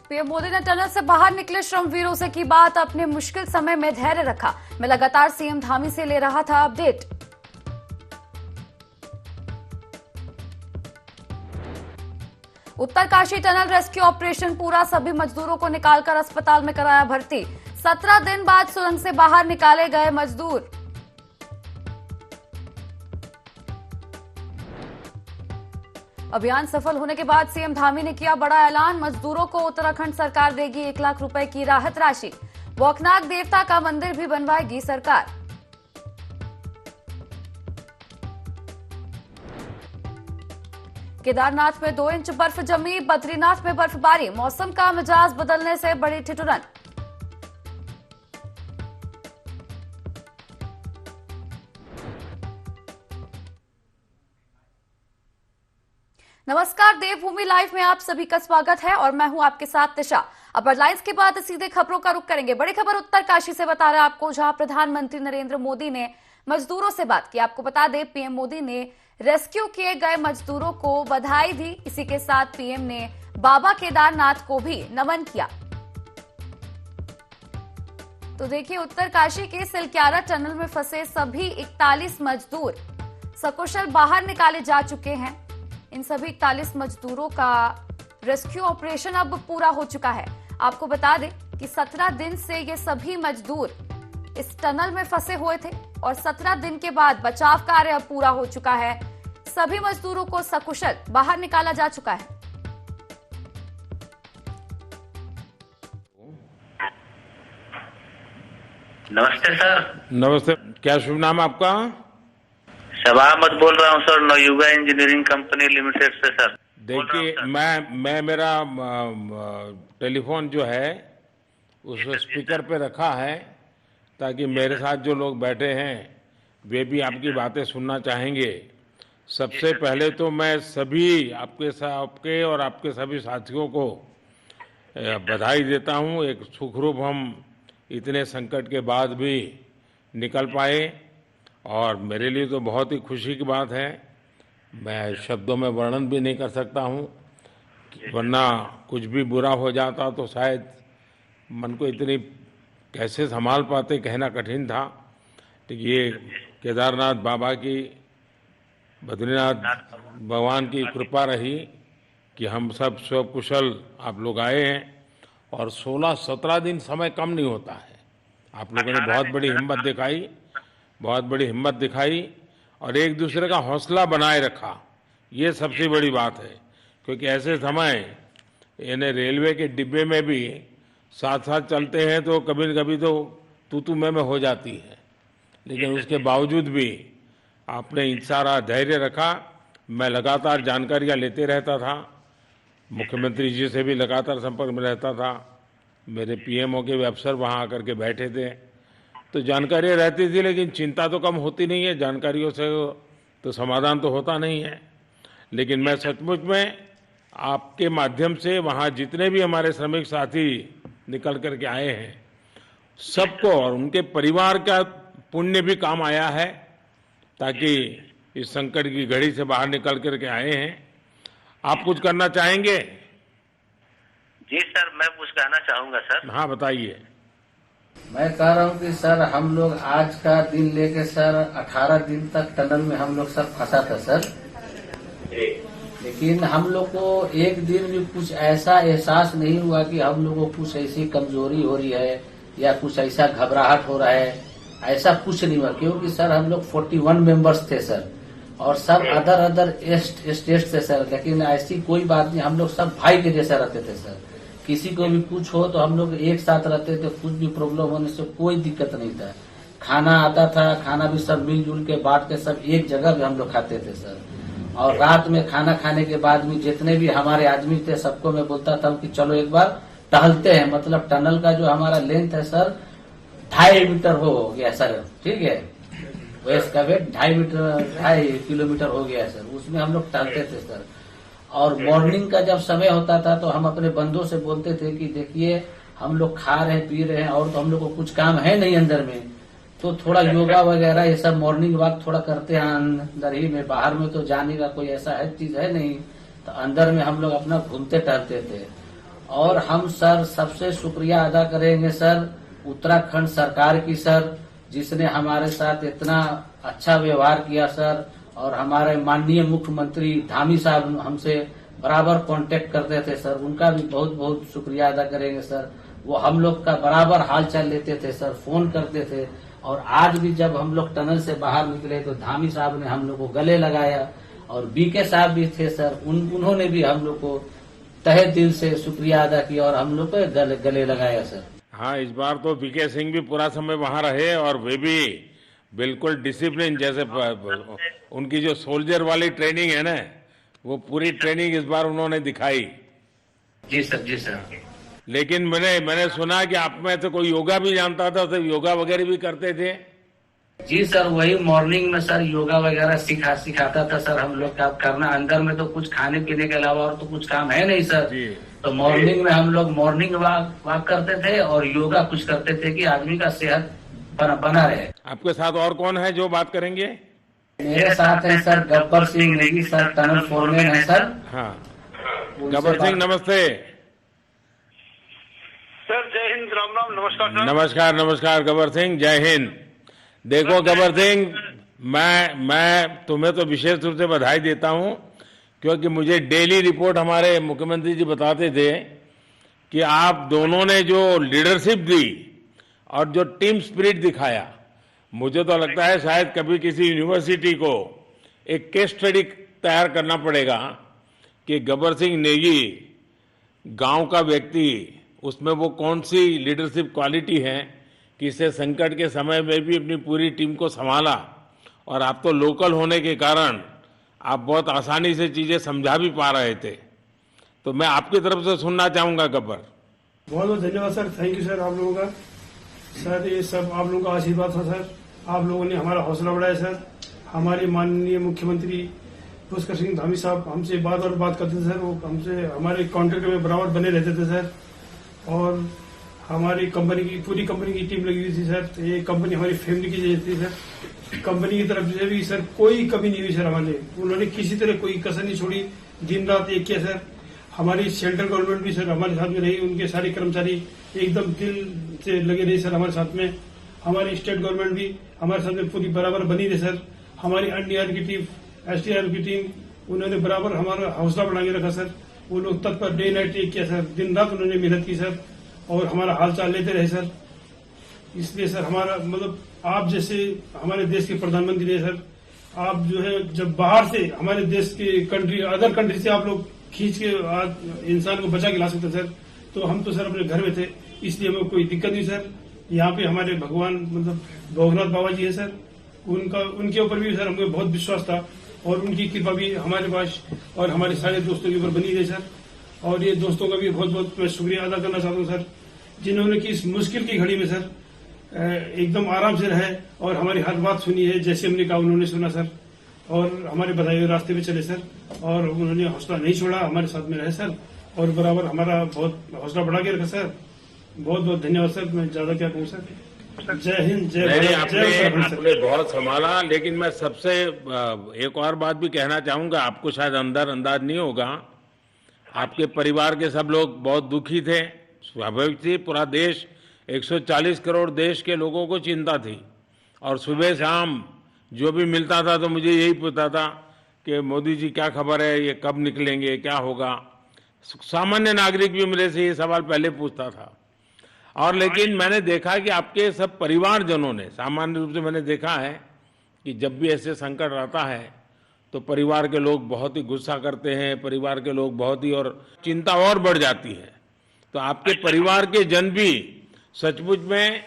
PM Modi ने tunnel से बाहर निकले श्रमवीरों से की बात, अपने मुश्किल समय में धैर्य रखा। मैं लगातार सीएम धामी से ले रहा था update. Uttarkashi tunnel rescue operation पूरा, सभी मजदूरों को निकालकर अस्पताल में कराया भर्ती। 17 दिन बाद सुरंग से बाहर निकाले गए मजदूर। अभियान सफल होने के बाद सीएम धामी ने किया बड़ा ऐलान, मजदूरों को उत्तराखंड सरकार देगी 1 लाख रुपए की राहत राशि। वोकनाग देवता का मंदिर भी बनवाएगी सरकार। केदारनाथ में 2 इंच बर्फ जमी, बद्रीनाथ में बर्फबारी, मौसम का मिजाज बदलने से बड़ी ठिठुरन। नमस्कार, देवभूमि लाइव में आप सभी का स्वागत है और मैं हूं आपके साथ दिशा। अब हेडलाइंस के बाद सीधे खबरों का रुख करेंगे। बड़ी खबर उत्तरकाशी से बता रहे हैं आपको, जहां प्रधानमंत्री नरेंद्र मोदी ने मजदूरों से बात की। आपको बता दें, पीएम मोदी ने रेस्क्यू किए गए मजदूरों को बधाई दी। इसी के साथ पीएम ने बाबा केदारनाथ को भी नमन किया। तो देखिए, उत्तरकाशी के सिलक्यारा टनल में फंसे सभी 41 मजदूर सकुशल बाहर निकाले जा चुके हैं। इन सभी 41 मजदूरों का रेस्क्यू ऑपरेशन अब पूरा हो चुका है। आपको बता दें कि 17 दिन से ये सभी मजदूर इस टनल में फंसे हुए थे और 17 दिन के बाद बचाव कार्य अब पूरा हो चुका है। सभी मजदूरों को सकुशल बाहर निकाला जा चुका है। नमस्ते सर। नमस्ते, क्या शुभ नाम आपका? शबा अहमद बोल रहा हूँ sir, Navayuga engineering company limited से सर। देखिए, मैं मेरा टेलीफोन जो है उस स्पीकर पे रखा है ताकि मेरे साथ जो लोग बैठे हैं वे भी आपकी बातें सुनना चाहेंगे। सबसे पहले तो मैं सभी आपके और आपके सभी साथियों को बधाई देता हूँ। एक सुखरूप हम इतने संकट के बाद भी निकल पाए और मेरे लिए तो बहुत ही खुशी की बात है। मैं शब्दों में वर्णन भी नहीं कर सकता हूँ, वरना कुछ भी बुरा हो जाता तो शायद मन को इतनी कैसे संभाल पाते, कहना कठिन था। तो ये केदारनाथ बाबा की, बद्रीनाथ भगवान की कृपा रही कि हम सब स्वकुशल आप लोग आए हैं। और 16-17 दिन समय कम नहीं होता है। आप लोगों ने बहुत बड़ी हिम्मत दिखाई और एक दूसरे का हौसला बनाए रखा। ये सबसे बड़ी बात है, क्योंकि ऐसे समय यानी रेलवे के डिब्बे में भी साथ साथ चलते हैं तो कभी न कभी तो तू मैं हो जाती है, लेकिन उसके बावजूद भी आपने सारा धैर्य रखा। मैं लगातार जानकारियाँ लेते रहता था, मुख्यमंत्री जी से भी लगातार संपर्क में रहता था, मेरे पीएमओ के भी अफसर वहाँ आकर के बैठे थे, तो जानकारियाँ रहती थी, लेकिन चिंता तो कम होती नहीं है। जानकारियों से तो समाधान तो होता नहीं है। लेकिन मैं सचमुच में आपके माध्यम से वहाँ जितने भी हमारे श्रमिक साथी निकल कर के आए हैं, सबको और उनके परिवार का पुण्य भी काम आया है, ताकि इस संकट की घड़ी से बाहर निकल कर के आए हैं। आप कुछ करना चाहेंगे? जी सर, मैं कुछ कहना चाहूँगा सर। हाँ, बताइए। मैं कह रहा हूँ कि सर, हम लोग आज का दिन लेके सर 18 दिन तक टनल में हम लोग सब फंसा था सर। लेकिन हम लोग को एक दिन भी कुछ ऐसा एहसास नहीं हुआ कि हम लोगों को कुछ ऐसी कमजोरी हो रही है या कुछ ऐसा घबराहट हो रहा है। ऐसा कुछ नहीं हुआ, क्योंकि सर हम लोग 41 मेंबर्स थे सर, और सब अदर स्टेट से सर। लेकिन ऐसी कोई बात नहीं, हम लोग सब भाई के जैसा रहते थे सर। किसी को भी कुछ हो तो हम लोग एक साथ रहते थे, कुछ भी प्रॉब्लम होने से कोई दिक्कत नहीं था। खाना आता था, खाना भी सब मिलजुल के बांट के सब एक जगह भी हम लोग खाते थे सर। और रात में खाना खाने के बाद भी जितने भी हमारे आदमी थे सबको मैं बोलता था कि चलो एक बार टहलते हैं। मतलब टनल का जो हमारा लेंथ है सर 2.5 मीटर हो गया सर, ठीक है। वेस्ट का वेट 2.5 किलोमीटर हो गया सर। उसमें हम लोग टहलते थे सर। और मॉर्निंग का जब समय होता था तो हम अपने बंदों से बोलते थे कि देखिए हम लोग खा रहे हैं, पी रहे हैं, और तो हम लोग को कुछ काम है नहीं अंदर में, तो थोड़ा योगा वगैरह ये सब मॉर्निंग वॉक थोड़ा करते हैं अंदर ही में। बाहर में तो जाने का कोई ऐसा है चीज है नहीं, तो अंदर में हम लोग अपना घूमते टहलते थे। और हम सर सबसे शुक्रिया अदा करेंगे सर उत्तराखंड सरकार की सर, जिसने हमारे साथ इतना अच्छा व्यवहार किया सर। और हमारे माननीय मुख्यमंत्री धामी साहब हमसे बराबर कांटेक्ट करते थे सर, उनका भी बहुत बहुत शुक्रिया अदा करेंगे सर। वो हम लोग का बराबर हाल चाल लेते थे सर, फोन करते थे। और आज भी जब हम लोग टनल से बाहर निकले तो धामी साहब ने हम लोग को गले लगाया, और बीके साहब भी थे सर, उन्होंने भी हम लोग को तहे दिल से शुक्रिया अदा किया और हम लोग को गले लगाया सर। हाँ, इस बार तो बीके सिंह भी पूरा समय वहां रहे और वे भी बिल्कुल डिसिप्लिन, जैसे उनकी जो सोल्जर वाली ट्रेनिंग है ना, वो पूरी ट्रेनिंग इस बार उन्होंने दिखाई। जी सर, जी सर। लेकिन मैंने सुना कि आप में तो कोई योगा भी जानता था, तो योगा वगैरह भी करते थे। जी सर, वही मॉर्निंग में सर योगा वगैरह सिखाता था सर हम लोग का करना। अंदर में तो कुछ खाने पीने के अलावा और तो कुछ काम है नहीं सर जी। तो मॉर्निंग में हम लोग मॉर्निंग वॉक करते थे और योगा कुछ करते थे कि आदमी का सेहत बना रहे। आपके साथ और कौन है जो बात करेंगे? मेरे साथ है sir Gabbar Singh Negi sir, tunnel foreman है सर। हाँ, गब्बर सिंह नमस्ते। सर जय हिंद, राम राम, नमस्कार सर। नमस्कार नमस्कार गब्बर सिंह, जय हिंद। देखो गब्बर सिंह, मैं तुम्हें तो विशेष रूप से बधाई देता हूं, क्योंकि मुझे डेली रिपोर्ट हमारे मुख्यमंत्री जी बताते थे कि आप दोनों ने जो लीडरशिप दी और जो टीम स्पिरिट दिखाया, मुझे तो लगता है शायद कभी किसी यूनिवर्सिटी को एक केस स्टडी तैयार करना पड़ेगा कि गब्बर सिंह नेगी गांव का व्यक्ति, उसमें वो कौन सी लीडरशिप क्वालिटी है कि इसे संकट के समय में भी अपनी पूरी टीम को संभाला। और आप तो लोकल होने के कारण आप बहुत आसानी से चीजें समझा भी पा रहे थे। तो मैं आपकी तरफ से सुनना चाहूंगा गब्बर। बहुत बहुत धन्यवाद सर, थैंक यू सर आप लोगों का। सर ये सब आप लोगों का आशीर्वाद था सर, आप लोगों ने हमारा हौसला बढ़ाया सर। हमारे माननीय मुख्यमंत्री पुष्कर सिंह धामी साहब हमसे बात करते थे सर, वो हमसे हमारे कॉन्टेक्ट में बराबर बने रहते थे सर। और हमारी कंपनी की पूरी कंपनी की टीम लगी हुई थी सर, तो ये कंपनी हमारी फैमिली की जैसी थी सर। कंपनी की तरफ से भी सर कोई कमी नहीं हुई सर हमारे, उन्होंने किसी तरह कोई कसर नहीं छोड़ी, दिन रात एक किया सर। हमारी सेंट्रल गवर्नमेंट भी सर हमारे साथ में रही, उनके सारे कर्मचारी एकदम दिल से लगे रहे सर हमारे साथ में। हमारी स्टेट गवर्नमेंट भी हमारे साथ में पूरी बराबर बनी रही सर। हमारी एनडीआर की टीम, एसडीआर की टीम, उन्होंने बराबर हमारा हौसला बढ़ा के रखा सर। वो लोग तत्पर डे नाइट एक किया सर, दिन रात उन्होंने मेहनत की सर और हमारा हाल चाल लेते रहे सर। इसलिए सर हमारा मतलब आप जैसे हमारे देश के प्रधानमंत्री है सर, आप जो है जब बाहर से हमारे देश के कंट्री अदर कंट्री से आप लोग खींच के इंसान को बचा के ला सकते सर, तो हम तो सर अपने घर में थे, इसलिए हमें कोई दिक्कत नहीं सर। यहाँ पे हमारे भगवान मतलब भोगनाथ बाबा जी है सर, उनके ऊपर भी सर हमें बहुत विश्वास था और उनकी कृपा भी हमारे पास और हमारे सारे दोस्तों के ऊपर बनी रही सर। और ये दोस्तों का भी बहुत बहुत मैं शुक्रिया अदा करना चाहता हूँ सर, जिन्होंने कि इस मुश्किल की घड़ी में सर एकदम आराम से रहे और हमारी हर बात सुनी है, जैसे हमने कहा उन्होंने सुना सर और हमारे बताए हुए रास्ते पे चले सर। और उन्होंने हौसला नहीं छोड़ा, हमारे साथ में रहे सर और बराबर हमारा बहुत हौसला बढ़ा के रखा सर। बहुत बहुत धन्यवाद सर, मैं ज्यादा क्या कहूँ सर। जय हिंद, जय भारत, जय उत्तराखंड। आपने बहुत संभाला, लेकिन मैं सबसे एक और बात भी कहना चाहूंगा, आपको शायद अंदाज नहीं होगा, आपके परिवार के सब लोग बहुत दुखी थे, स्वाभाविक थी। पूरा देश 140 करोड़ देश के लोगों को चिंता थी और सुबह शाम जो भी मिलता था तो मुझे यही पूछता था कि मोदी जी क्या खबर है, ये कब निकलेंगे, क्या होगा। सामान्य नागरिक भी मेरे से ये सवाल पहले पूछता था। और लेकिन मैंने देखा कि आपके सब परिवारजनों ने, सामान्य रूप से मैंने देखा है कि जब भी ऐसे संकट आता है तो परिवार के लोग बहुत ही गुस्सा करते हैं, परिवार के लोग बहुत ही, और चिंता और बढ़ जाती है। तो आपके परिवार के जन भी सचमुच में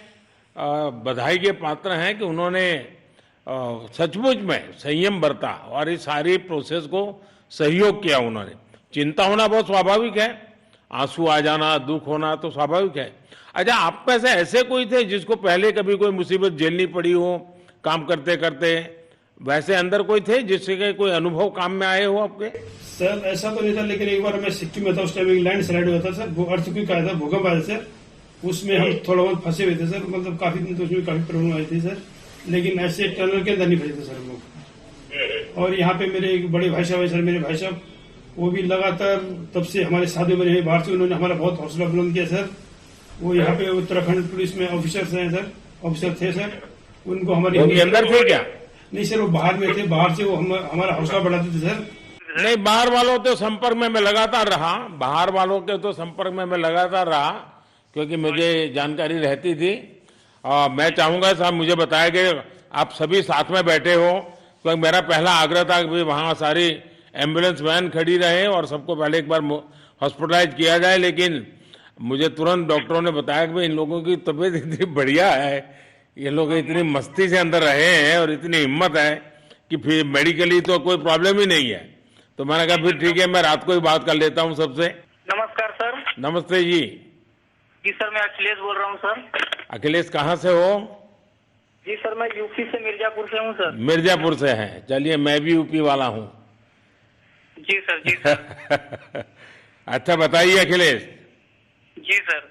बधाई के पात्र हैं कि उन्होंने सचमुच में संयम बरता और इस सारी प्रोसेस को सहयोग किया उन्होंने। चिंता होना बहुत स्वाभाविक है, आंसू आ जाना, दुख होना तो स्वाभाविक है। अच्छा, आप में से ऐसे कोई थे जिसको पहले कभी कोई मुसीबत झेलनी पड़ी हो काम करते करते, वैसे अंदर कोई थे जिससे कोई अनुभव काम में आए हो आपके? सर ऐसा तो नहीं था, लेकिन एक बार मैं सिक्किम में था, उस टाइम एक लैंड स्लाइड हुआ था सर, वो अर्थक्वेक आया था, भूकंप आया सर, उसमें हम थोड़ा बहुत फंसे हुए थे सर, मतलब काफी दिन तो उसमें काफी प्रॉब्लम आई थी सर, लेकिन ऐसे टनल के अंदर नहीं फंसे थे सर हम लोग। और यहाँ पे मेरे एक बड़े भाई साहब है सर, मेरे भाई साहब वो भी लगातार तब से हमारे साथी बने हैं बाहर से, उन्होंने हमारा बहुत हौसला बुलंद किया सर। वो यहाँ पे उत्तराखंड पुलिस में ऑफिसर्स हैं सर, ऑफिसर थे सर, उनको हमारी अंदर थे क्या? नहीं सर, वो बाहर में थे, बाहर से वो हमारा हौसला बढ़ाते थे सर। नहीं, बाहर वालों के संपर्क में मैं लगातार रहा, बाहर वालों के तो संपर्क में मैं लगातार रहा, क्योंकि मुझे जानकारी रहती थी। और मैं चाहूंगा साहब, मुझे बताया कि आप सभी साथ में बैठे हो, क्योंकि मेरा पहला आग्रह था कि वहां सारी एम्बुलेंस वैन खड़ी रहे और सबको पहले एक बार हॉस्पिटलाइज किया जाए। लेकिन मुझे तुरंत डॉक्टरों ने बताया कि इन लोगों की तबीयत इतनी बढ़िया है, ये लोग इतनी मस्ती से अंदर रहे हैं और इतनी हिम्मत है कि फिर मेडिकली तो कोई प्रॉब्लम ही नहीं है। तो मैंने कहा फिर ठीक है, मैं रात को ही बात कर लेता हूँ सबसे। नमस्कार सर। नमस्ते जी। जी सर, मैं अखिलेश बोल रहा हूँ सर। अखिलेश कहाँ से हो? जी सर, मैं यूपी से मिर्जापुर से हूँ सर। मिर्जापुर से हैं? चलिए, मैं भी यूपी वाला हूँ। जी सर, जी सर। अच्छा बताइए अखिलेश। जी सर।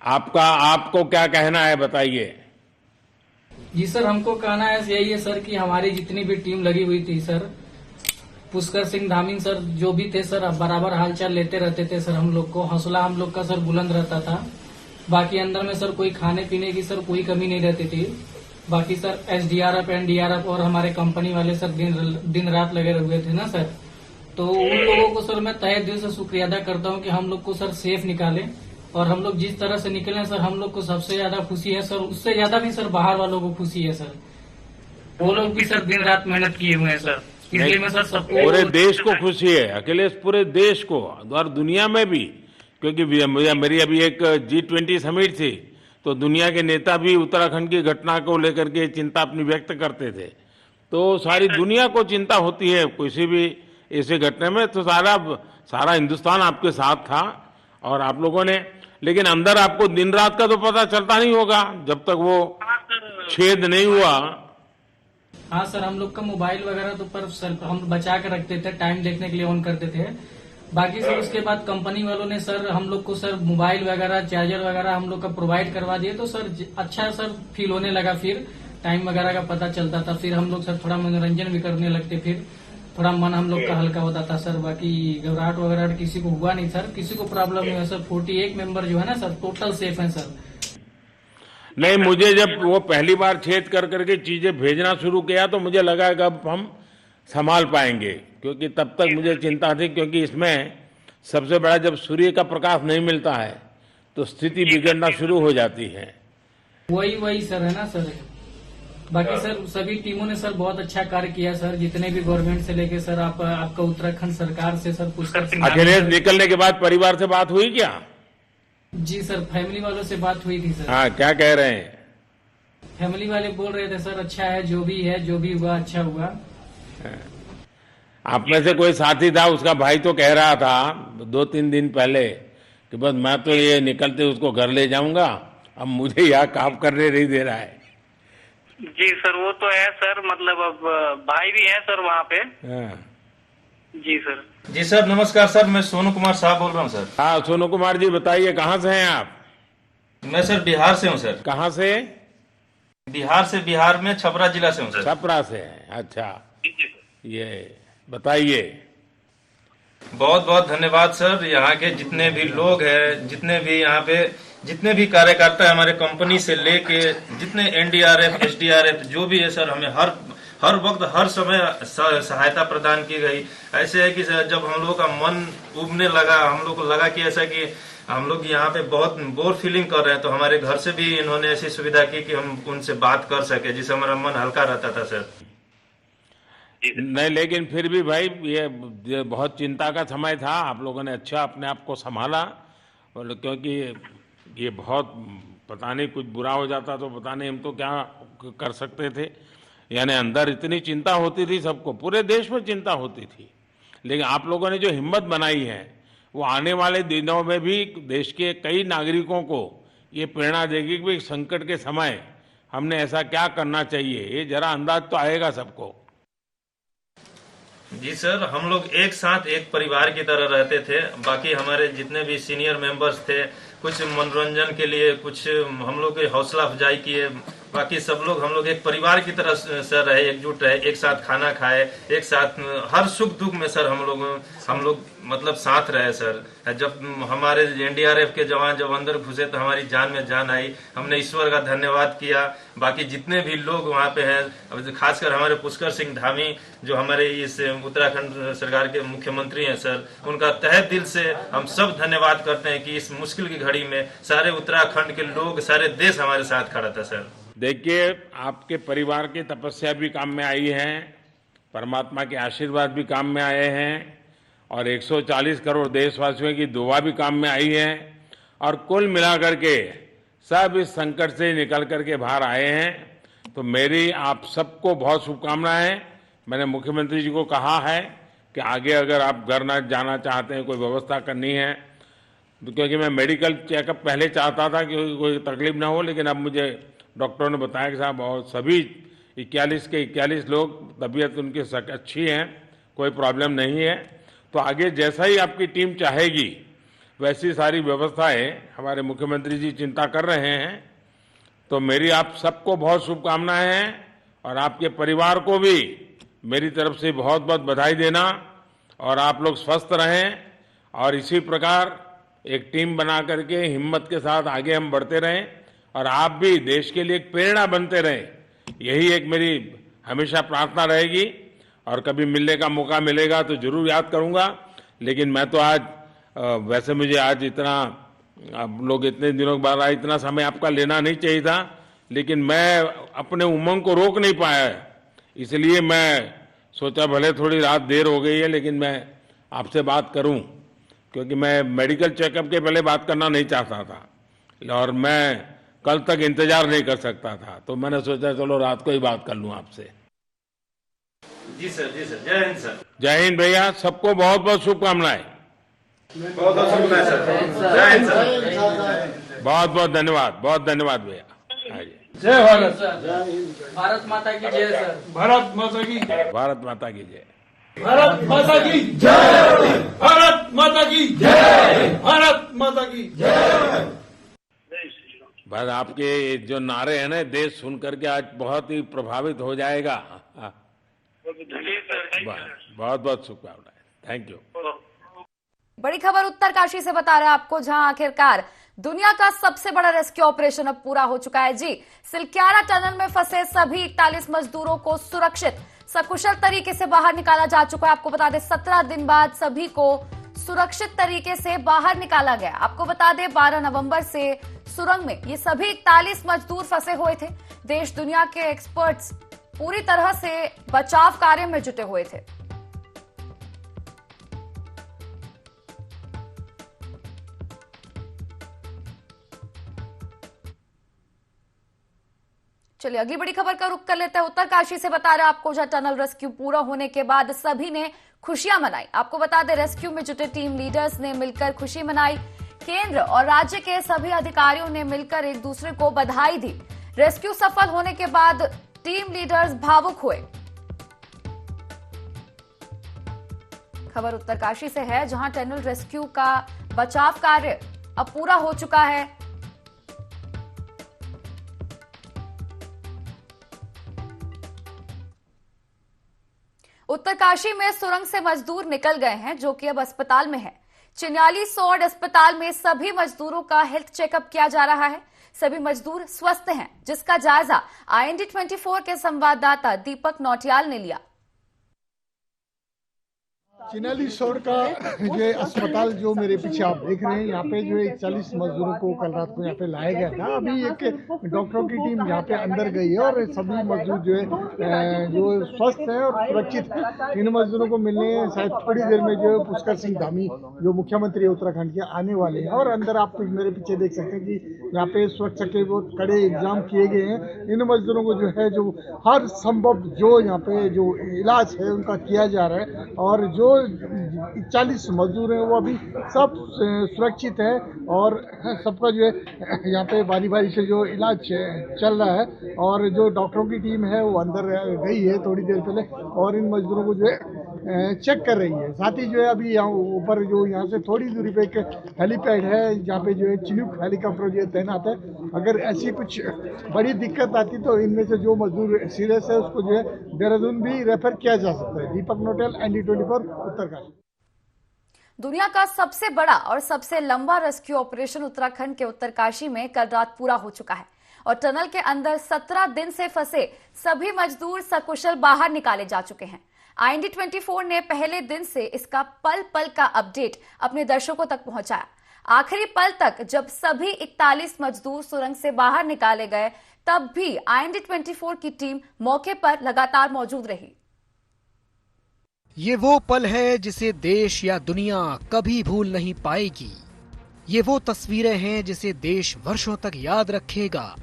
आपको क्या कहना है, बताइए। जी सर, हमको कहना है यही है सर कि हमारी जितनी भी टीम लगी हुई थी सर, पुष्कर सिंह धामी सर जो भी थे सर, बराबर हालचाल लेते रहते थे सर। हम लोग को हौसला हम लोग का सर बुलंद रहता था। बाकी अंदर में सर कोई खाने पीने की सर कोई कमी नहीं रहती थी। बाकी सर एसडीआरएफ, एनडीआरएफ और हमारे कंपनी वाले सर दिन रात लगे हुए थे ना सर। तो उन लोगों को सर मैं तहे दिल से शुक्रिया अदा करता हूँ कि हम लोग को सर सेफ निकाले। और हम लोग जिस तरह से निकले सर, हम लोग को सबसे ज्यादा खुशी है सर, उससे ज्यादा भी सर बाहर वालों को खुशी है सर। वो लोग भी सर दिन रात मेहनत किए हुए हैं सर, इसलिए मैं सर सबको, पूरे देश को खुशी है अखिलेश, पूरे देश को और दुनिया में भी। क्योंकि मेरी अभी एक G20 समिट थी, तो दुनिया के नेता भी उत्तराखंड की घटना को लेकर के चिंता अपनी व्यक्त करते थे। तो सारी दुनिया को चिंता होती है किसी भी ऐसे घटने में, तो सारा हिंदुस्तान आपके साथ था और आप लोगों ने। लेकिन अंदर आपको दिन रात का तो पता चलता नहीं होगा जब तक वो छेद नहीं हुआ। हाँ सर, हम लोग का मोबाइल वगैरह तो पर सर हम बचा के रखते थे, टाइम देखने के लिए ऑन करते थे। बाकी सर उसके बाद कंपनी वालों ने सर हम लोग को सर मोबाइल वगैरह, चार्जर वगैरह हम लोग का प्रोवाइड करवा दिए। तो सर अच्छा सर फील होने लगा, फिर टाइम वगैरह का पता चलता था। फिर हम लोग सर थोड़ा मनोरंजन भी करने लगते, फिर थोड़ा मन हम लोग का हल्का होता था सर। बाकी घबराहट वगैरह किसी को हुआ नहीं सर, किसी को प्रॉब्लम नहीं है सर। 48 मेंबर जो है ना सर, टोटल सेफ है सर। नहीं, मुझे जब वो पहली बार छेद कर करके चीजें भेजना शुरू किया तो मुझे लगा कि अब हम संभाल पाएंगे, क्योंकि तब तक मुझे चिंता थी, क्योंकि इसमें सबसे बड़ा जब सूर्य का प्रकाश नहीं मिलता है तो स्थिति बिगड़ना शुरू हो जाती है। वही सर है ना सर। बाकी सर सभी टीमों ने सर बहुत अच्छा कार्य किया सर, जितने भी गवर्नमेंट से लेके सर आपका उत्तराखंड सरकार से सर पुष्कर सिंह। अखिलेश, निकलने के बाद परिवार से बात हुई क्या? जी सर, फैमिली वालों से बात हुई थी सर। हाँ, क्या कह रहे हैं? फैमिली वाले बोल रहे थे सर अच्छा है, जो भी हुआ अच्छा हुआ। आप में से कोई साथी था, उसका भाई तो कह रहा था 2-3 दिन पहले कि बस मैं तो ये निकलते उसको घर ले जाऊंगा, अब मुझे यहाँ काम करने नहीं दे रहा है। जी सर, वो तो है सर, मतलब अब भाई भी है सर वहाँ पे। जी सर। जी सर, नमस्कार सर, मैं सोनू कुमार साहब बोल रहा हूँ सर। हाँ सोनू कुमार जी, बताइए कहाँ से हैं आप? मैं सर बिहार से हूँ सर। कहाँ से? बिहार में छपरा जिला से हूँ सर। छपरा से हैं, अच्छा। ये बताइए। बहुत बहुत धन्यवाद सर। यहाँ के जितने भी लोग हैं, जितने भी कार्यकर्ता है हमारे कंपनी से लेके, जितने एनडीआरएफ, एसडीआरएफ जो भी है सर, हमें हर वक्त हर समय सहायता प्रदान की गई। ऐसे है कि सर जब हम लोग का मन उबने लगा, हम लोग को लगा कि ऐसा कि हम लोग यहाँ पे बहुत बोर फीलिंग कर रहे हैं, तो हमारे घर से भी इन्होंने ऐसी सुविधा की कि हम उनसे बात कर सके, जिससे हमारा मन हल्का रहता था सर। नहीं, लेकिन फिर भी भाई ये बहुत चिंता का समय था, आप लोगों ने अच्छा अपने आप को संभाला। और क्योंकि ये बहुत पता नहीं कुछ बुरा हो जाता तो पता नहीं हम तो क्या कर सकते थे। यानी अंदर इतनी चिंता होती थी सबको, पूरे देश में चिंता होती थी। लेकिन आप लोगों ने जो हिम्मत बनाई है वो आने वाले दिनों में भी देश के कई नागरिकों को ये प्रेरणा देगी कि संकट के समय हमने ऐसा क्या करना चाहिए। ये जरा अंदाज तो आएगा सबको। जी सर, हम लोग एक साथ एक परिवार की तरह रहते थे। बाकी हमारे जितने भी सीनियर मेंबर्स थे कुछ मनोरंजन के लिए, कुछ हम लोग की हौसला अफजाई किए। बाकी सब लोग हम लोग एक परिवार की तरह सर रहे, एकजुट रहे, एक साथ खाना खाए, एक साथ हर सुख दुख में सर हम लोग मतलब साथ रहे सर। जब हमारे एनडीआरएफ के जवान जब अंदर घुसे तो हमारी जान में जान आई, हमने ईश्वर का धन्यवाद किया। बाकी जितने भी लोग वहाँ पे हैं, खासकर हमारे पुष्कर सिंह धामी जो हमारे इस उत्तराखंड सरकार के मुख्यमंत्री हैं सर, उनका तहे दिल से हम सब धन्यवाद करते हैं कि इस मुश्किल की घड़ी में सारे उत्तराखंड के लोग, सारे देश हमारे साथ खड़ा था सर। देखिए, आपके परिवार की तपस्या भी काम में आई है, परमात्मा के आशीर्वाद भी काम में आए हैं, और 140 करोड़ देशवासियों की दुआ भी काम में आई है, और कुल मिलाकर के सब इस संकट से निकल करके बाहर आए हैं। तो मेरी आप सबको बहुत शुभकामनाएं। मैंने मुख्यमंत्री जी को कहा है कि आगे अगर आप घर न जाना चाहते हैं, कोई व्यवस्था करनी है, क्योंकि मैं मेडिकल चेकअप पहले चाहता था कि कोई तकलीफ ना हो, लेकिन अब मुझे डॉक्टरों ने बताया कि साहब और सभी 41 के 41 लोग तबीयत उनकी अच्छी है, कोई प्रॉब्लम नहीं है। तो आगे जैसा ही आपकी टीम चाहेगी वैसी सारी व्यवस्थाएं हमारे मुख्यमंत्री जी चिंता कर रहे हैं। तो मेरी आप सबको बहुत शुभकामनाएं हैं, और आपके परिवार को भी मेरी तरफ से बहुत बहुत बधाई देना, और आप लोग स्वस्थ रहें और इसी प्रकार एक टीम बना करके हिम्मत के साथ आगे हम बढ़ते रहें, और आप भी देश के लिए एक प्रेरणा बनते रहें। यही एक मेरी हमेशा प्रार्थना रहेगी, और कभी मिलने का मौका मिलेगा तो जरूर याद करूंगा। लेकिन मैं तो आज वैसे मुझे आज इतना, आप लोग इतने दिनों के बाद आए, इतना समय आपका लेना नहीं चाहिए था, लेकिन मैं अपने उमंग को रोक नहीं पाया, इसलिए मैं सोचा भले थोड़ी रात देर हो गई है लेकिन मैं आपसे बात करूं, क्योंकि मैं मेडिकल चेकअप के पहले बात करना नहीं चाहता था, और मैं कल तक इंतजार नहीं कर सकता था। तो मैंने सोचा चलो रात को ही बात कर लूं आपसे। जी सर, जी सर, जय हिंद सर। जय हिंद भैया, सबको बहुत बहुत शुभकामनाएं। बहुत बहुत शुभकामनाएं सर। जय हिंद सर। बहुत बहुत धन्यवाद, बहुत धन्यवाद भैया। जय भारत। भारत माता की जय सर। भारत माता की, भारत माता की जय। भारत माता की जय, भारत माता की जय, भारत माता की जय। बस आपके जो नारे हैं ना, देश सुन करके आज बहुत ही प्रभावित हो जाएगा। बहुत बहुत शुभकामनाएं, थैंक यू। बड़ी खबर उत्तरकाशी से बता रहे हैं आपको, जहां आखिरकार दुनिया का सबसे बड़ा रेस्क्यू ऑपरेशन अब पूरा हो चुका है। जी, सिलक्यारा टनल में फंसे सभी 41 मजदूरों को सुरक्षित सकुशल तरीके से बाहर निकाला जा चुका है। आपको बता दें 17 दिन बाद सभी को सुरक्षित तरीके से बाहर निकाला गया। आपको बता दें 12 नवंबर से सुरंग में ये सभी 41 मजदूर फंसे हुए थे। देश दुनिया के एक्सपर्ट्स पूरी तरह से बचाव कार्य में जुटे हुए थे। चलिए अगली बड़ी खबर का रुख कर लेते हैं। उत्तरकाशी से बता रहे आपको, जहां टनल रेस्क्यू पूरा होने के बाद सभी ने खुशियां मनाई। आपको बता दें रेस्क्यू में जुटे टीम लीडर्स ने मिलकर खुशी मनाई। केंद्र और राज्य के सभी अधिकारियों ने मिलकर एक दूसरे को बधाई दी। रेस्क्यू सफल होने के बाद टीम लीडर्स भावुक हुए। खबर उत्तरकाशी से है, जहां टनल रेस्क्यू का बचाव कार्य अब पूरा हो चुका है। उत्तरकाशी में सुरंग से मजदूर निकल गए हैं, जो कि अब अस्पताल में है। चिन्याली सौड़ अस्पताल में सभी मजदूरों का हेल्थ चेकअप किया जा रहा है। सभी मजदूर स्वस्थ हैं, जिसका जायजा IND 24 के संवाददाता दीपक नौटियाल ने लिया। चिन्याली सौड़ का ये अस्पताल जो मेरे पीछे आप देख रहे हैं, यहाँ पे जो 40 मजदूरों को कल रात को यहाँ पे लाया गया था। अभी एक डॉक्टरों की टीम यहाँ पे अंदर गई है और सभी मजदूर जो है जो स्वस्थ है और सुरक्षित है। इन मजदूरों को मिलने शायद थोड़ी देर में जो पुष्कर सिंह धामी जो मुख्यमंत्री उत्तराखंड के आने वाले हैं। और अंदर आप मेरे पीछे देख सकते हैं कि यहाँ पे सुरक्षा के बहुत कड़े इंतजाम किए गए हैं। इन मजदूरों को जो है जो हर संभव जो यहाँ पे जो इलाज है उनका किया जा रहा है। और जो 40 मजदूर हैं वो अभी सब सुरक्षित है और सबका जो है यहाँ पे बारी बारी से जो इलाज चल रहा है। और जो डॉक्टरों की टीम है वो अंदर गई है थोड़ी देर पहले और इन मजदूरों को जो है चेक कर रही है। साथ ही जो है अभी यहाँ ऊपर जो यहाँ से थोड़ी दूरी पे एक हेलीपैड है जहाँ पे जो है चिनूक हेलीकॉप्टर जो है तैनात है। अगर ऐसी कुछ बड़ी दिक्कत आती तो इनमें से जो मजदूर सीरियस है उसको जो है देहरादून भी रेफर किया जा सकता है। दीपक नोटेल, ND24, उत्तरकाशी। दुनिया का सबसे बड़ा और सबसे लंबा रेस्क्यू ऑपरेशन उत्तराखंड के उत्तरकाशी में कल रात पूरा हो चुका है और टनल के अंदर 17 दिन से फंसे सभी मजदूर सकुशल बाहर निकाले जा चुके हैं। IND24 ने पहले दिन से इसका पल पल का अपडेट अपने दर्शकों तक पहुंचाया। आखिरी पल तक जब सभी 41 मजदूर सुरंग से बाहर निकाले गए तब भी IND24 की टीम मौके पर लगातार मौजूद रही। ये वो पल है जिसे देश या दुनिया कभी भूल नहीं पाएगी। ये वो तस्वीरें हैं जिसे देश वर्षों तक याद रखेगा।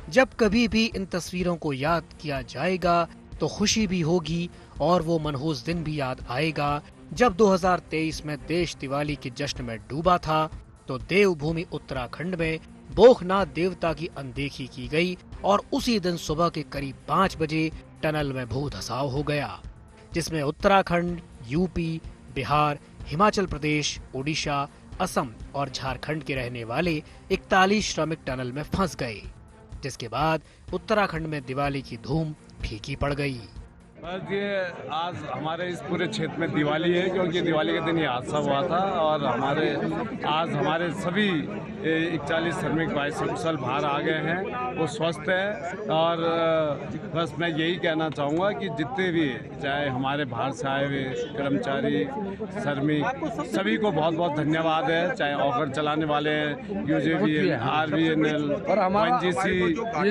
जब कभी भी इन तस्वीरों को याद किया जाएगा तो खुशी भी होगी और वो मनहूस दिन भी याद आएगा जब 2023 में देश दिवाली के जश्न में डूबा था तो देवभूमि उत्तराखंड में बोखनाथ देवता की अनदेखी की गई और उसी दिन सुबह के करीब 5 बजे टनल में भू धसाव हो गया, जिसमें उत्तराखंड, यूपी, बिहार, हिमाचल प्रदेश, ओडिशा, असम और झारखंड के रहने वाले 41 श्रमिक टनल में फंस गए, जिसके बाद उत्तराखंड में दिवाली की धूम फीकी पड़ गई। बस ये आज हमारे इस पूरे क्षेत्र में दिवाली है क्योंकि दिवाली के दिन ये हादसा हुआ था और आज हमारे सभी 41 श्रमिक भाई सकुशल बाहर आ गए हैं, वो स्वस्थ है। और बस मैं यही कहना चाहूँगा कि जितने भी चाहे हमारे बाहर से आए हुए कर्मचारी, श्रमिक, सभी को बहुत बहुत धन्यवाद है। चाहे ऑकर चलाने वाले हैं, UJVN, RVNL, ONGC,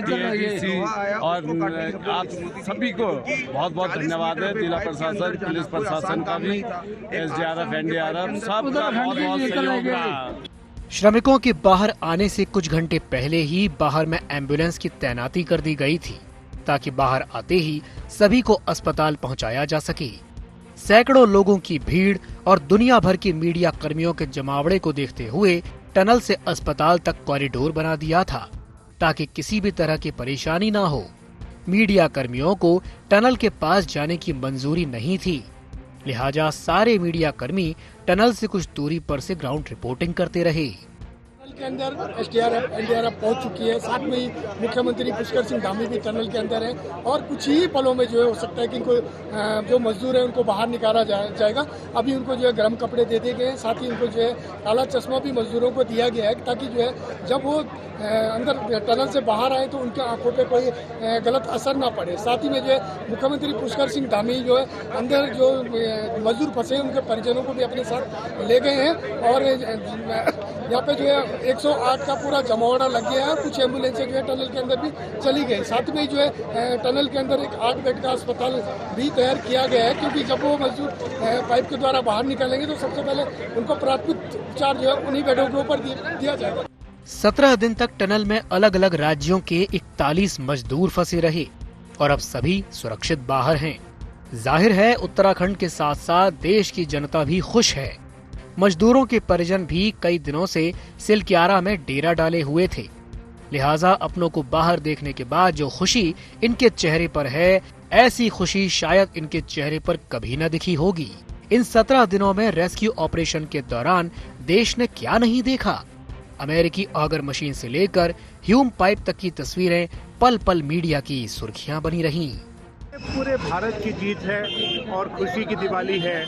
TADC और आप सभी को बहुत बहुत धन्यवाद है। जिला प्रशासन, पुलिस प्रशासन का भी, SDRF, NDRF, सबका बहुत बहुत सहयोग रहा। श्रमिकों के बाहर आने से कुछ घंटे पहले ही बाहर में एम्बुलेंस की तैनाती कर दी गई थी ताकि बाहर आते ही सभी को अस्पताल पहुंचाया जा सके। सैकड़ों लोगों की भीड़ और दुनिया भर के मीडिया कर्मियों के जमावड़े को देखते हुए टनल से अस्पताल तक कॉरिडोर बना दिया था ताकि किसी भी तरह की परेशानी न हो। मीडिया कर्मियों को टनल के पास जाने की मंजूरी नहीं थी, लिहाजा सारे मीडिया कर्मी टनल से कुछ दूरी पर से ग्राउंड रिपोर्टिंग करते रहे। टनल के अंदर SDRF, NDRF पहुंच चुकी है। साथ में ही मुख्यमंत्री पुष्कर सिंह धामी भी टनल के अंदर है और कुछ ही पलों में जो है हो सकता है कि इनको जो मजदूर है उनको बाहर निकाला जाएगा। अभी उनको जो है गर्म कपड़े दे दिए गए हैं, साथ ही उनको जो है काला चश्मा भी मजदूरों को दिया गया है ताकि जो है जब वो अंदर टनल से बाहर आए तो उनकी आंखों पे कोई गलत असर ना पड़े। साथ ही में जो है मुख्यमंत्री पुष्कर सिंह धामी जो है अंदर जो मजदूर फंसे उनके परिजनों को भी अपने साथ ले गए हैं और यहाँ पे जो है 108 का पूरा जमावड़ा लग गया है। कुछ एम्बुलेंसें जो है टनल के अंदर भी चली गई। साथ में जो है टनल के अंदर एक 8 बेड का अस्पताल भी तैयार किया गया है क्योंकि जब वो मजदूर पाइप के द्वारा बाहर निकलेंगे तो सबसे पहले उनको प्राथमिक उपचार जो है उन्हीं बेडों के ऊपर दिया जाएगा। 17 दिन तक टनल में अलग अलग राज्यों के 41 मजदूर फंसे रहे और अब सभी सुरक्षित बाहर हैं। जाहिर है उत्तराखंड के साथ साथ देश की जनता भी खुश है। मजदूरों के परिजन भी कई दिनों से सिलक्यारा में डेरा डाले हुए थे, लिहाजा अपनों को बाहर देखने के बाद जो खुशी इनके चेहरे पर है, ऐसी खुशी शायद इनके चेहरे पर कभी न दिखी होगी। इन 17 दिनों में रेस्क्यू ऑपरेशन के दौरान देश ने क्या नहीं देखा। अमेरिकी ऑगर मशीन से लेकर ह्यूम पाइप तक की तस्वीरें पल पल मीडिया की सुर्खियां बनी रहीं। पूरे भारत की जीत है और खुशी की दिवाली है।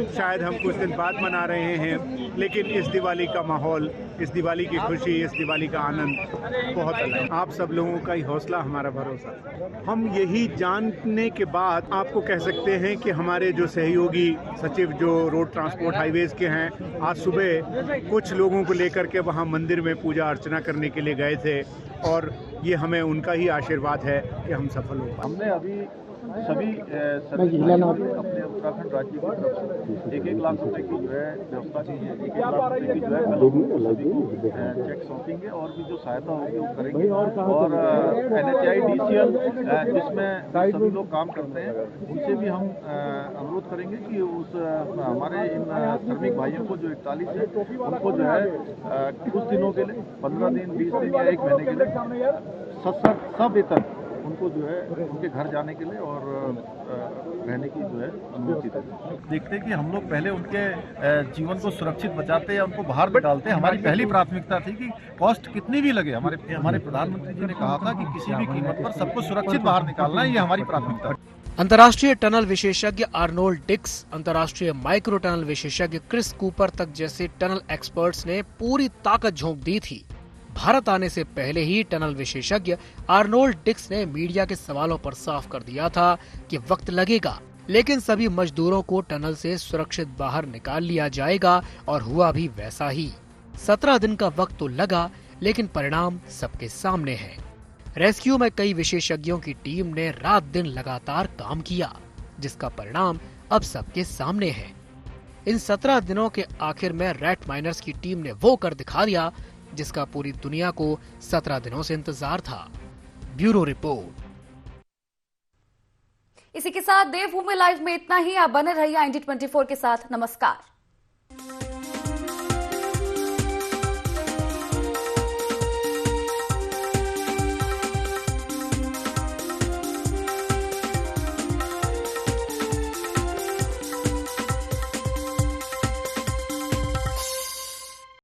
शायद हम कुछ दिन बाद मना रहे हैं, लेकिन इस दिवाली का माहौल, इस दिवाली की खुशी, इस दिवाली का आनंद बहुत अलग है। आप सब लोगों का ही हौसला हमारा भरोसा। हम यही जानने के बाद आपको कह सकते हैं कि हमारे जो सहयोगी सचिव जो रोड ट्रांसपोर्ट हाईवेज के हैं, आज सुबह कुछ लोगों को लेकर के वहाँ मंदिर में पूजा अर्चना करने के लिए गए थे और ये हमें उनका ही आशीर्वाद है कि हम सफल हो पाए। हमने अभी सभी अपने उत्तराखंड राज्य की तरफ से 1-1 लाख रुपए की जो है व्यवस्था की है। 1-1 लाख रुपए की जो है कल चेक सौंपेंगे और भी जो सहायता होगी वो करेंगे। और NHI DCL जिसमें सभी लोग काम करते हैं उनसे भी हम अनुरोध करेंगे कि उस हमारे इन श्रमिक भाइयों को जो 41 है उनको जो है कुछ दिनों के लिए 15 दिन, 20 दिन या 1 महीने के लिए सवेतन उनको उनको जो है उनके घर जाने के लिए और रहने की जो है अनुमति देते। देखते कि हम लोग पहले उनके जीवन को सुरक्षित बचाते या उनको बाहर निकालते। हमारी पहली प्राथमिकता थी कि कॉस्ट कितनी भी लगे, हमारे प्रधानमंत्री जी ने कहा था कि किसी भी कीमत पर सबको सुरक्षित बाहर निकालना है, ये हमारी प्राथमिकता है। अंतर्राष्ट्रीय टनल विशेषज्ञ आर्नोल्ड डिक्स, अंतर्राष्ट्रीय माइक्रो टनल विशेषज्ञ क्रिस कूपर तक जैसे टनल एक्सपर्ट्स ने पूरी ताकत झोंक दी थी। भारत आने से पहले ही टनल विशेषज्ञ आर्नोल्ड डिक्स ने मीडिया के सवालों पर साफ कर दिया था कि वक्त लगेगा, लेकिन सभी मजदूरों को टनल से सुरक्षित बाहर निकाल लिया जाएगा और हुआ भी वैसा ही। 17 दिन का वक्त तो लगा, लेकिन परिणाम सबके सामने है। रेस्क्यू में कई विशेषज्ञों की टीम ने रात दिन लगातार काम किया, जिसका परिणाम अब सबके सामने है। इन 17 दिनों के आखिर में रैट माइनर्स की टीम ने वो कर दिखा दिया जिसका पूरी दुनिया को 17 दिनों से इंतजार था। Bureau report. इसी के साथ देवभूमि लाइव में इतना ही। आप बने रहिए IND24 के साथ। नमस्कार।